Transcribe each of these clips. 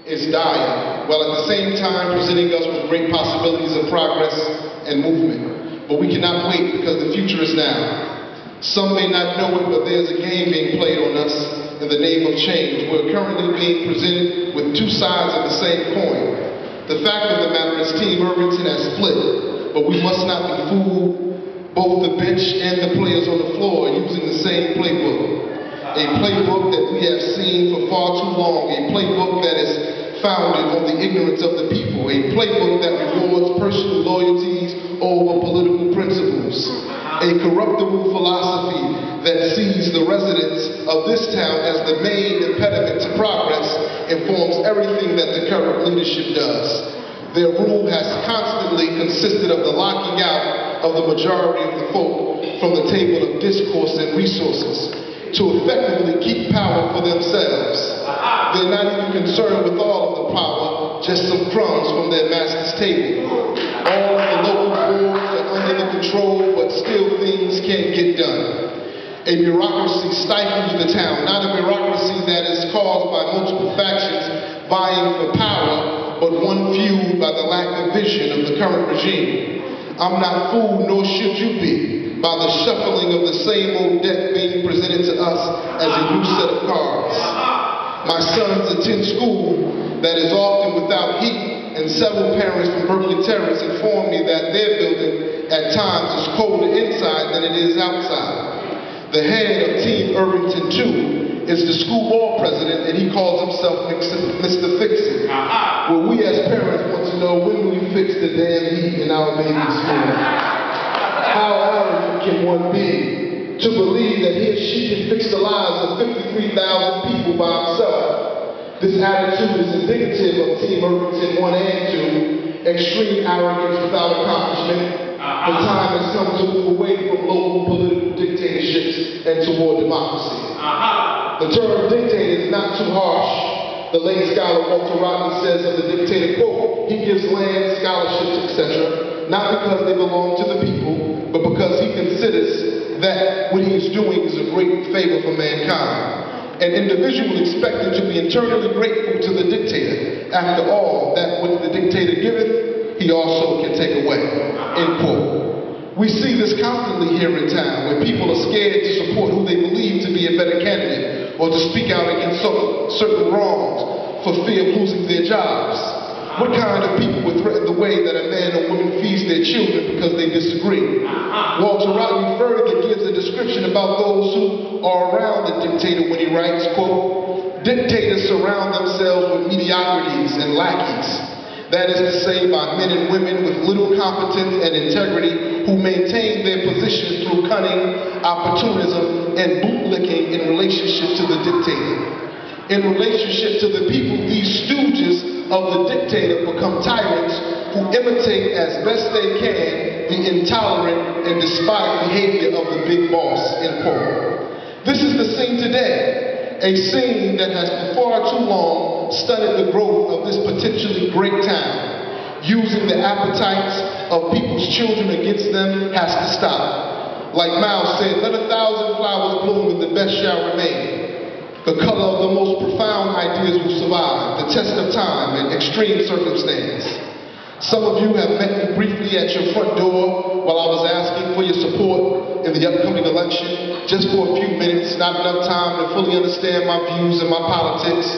is dying, while at the same time presenting us with great possibilities of progress and movement. But we cannot wait because the future is now. Some may not know it, but there's a game being played on us in the name of change. We're currently being presented with two sides of the same coin. The fact of the matter is Team Irvington has split, but we must not be fooled. Both the bench and the players on the floor are using the same playbook. A playbook that we have seen for far too long, a playbook that is founded on the ignorance of the people, a playbook that rewards personal loyalties over political principles, a corruptible philosophy that sees the residents of this town as the main impediment to progress and forms everything that the current leadership does. Their rule has constantly consisted of the locking out of the majority of the folk from the table of discourse and resources to effectively keep power for themselves. They're not even concerned with all of the power, just some crumbs from their master's table. All of the local boards are under the control, but still things can't get done. A bureaucracy stifles the town, not a bureaucracy that is caused by multiple factions vying for power, but one fueled by the lack of vision of the current regime. I'm not fooled, nor should you be, by the shuffling of the same old deck being presented to us as a new set of cards. My sons attend school that is often without heat, and several parents from Berkeley Terrace inform me that their building at times is colder inside than it is outside. The head of Team Irvington 2 is the school board president, and he calls himself Mr. Fix-It. Well, we as parents want to know, when will you fix the damn heat in our baby's school? How arrogant can one be to believe that he or she can fix the lives of 53,000 people by himself? This attitude is indicative of Team Irvington 1 and 2, extreme arrogance without accomplishment. The time has come to move away from local political dictatorships and toward democracy. The term dictator is not too harsh. The late scholar Walter Rodney says of the dictator, quote, he gives land, scholarships, etc., not because they belong to the people, but because he considers that what he is doing is a great favor for mankind. An individual expected to be internally grateful to the dictator. After all, that which the dictator giveth, he also can take away, end quote. We see this constantly here in town, where people are scared to support who they believe to be a better candidate, or to speak out against certain wrongs for fear of losing their jobs. What kind of people would threaten the way that a man or woman feeds their children because they disagree? Walter Rodney further gives a description about those who are around the dictator when he writes, quote, dictators surround themselves with mediocrities and lackeys. That is to say, by men and women with little competence and integrity who maintain their position through cunning, opportunism, and bootlicking in relationship to the dictator. In relationship to the people, these stooges of the dictator become tyrants who imitate as best they can the intolerant and despotic behavior of the big boss, end quote. This is the scene today, a scene that has for far too long stunted the growth of this potentially great town. Using the appetites of people's children against them has to stop. Like Miles said, let 1,000 flowers bloom and the best shall remain. The color of the most profound ideas will survive the test of time and extreme circumstance. Some of you have met me briefly at your front door while I was asking for your support in the upcoming election, just for a few minutes, not enough time to fully understand my views and my politics.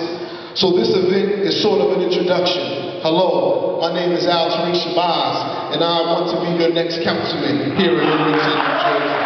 So this event is sort of an introduction. Hello, my name is Shabazz, and I want to be your next councilman here in Irvington, New Jersey.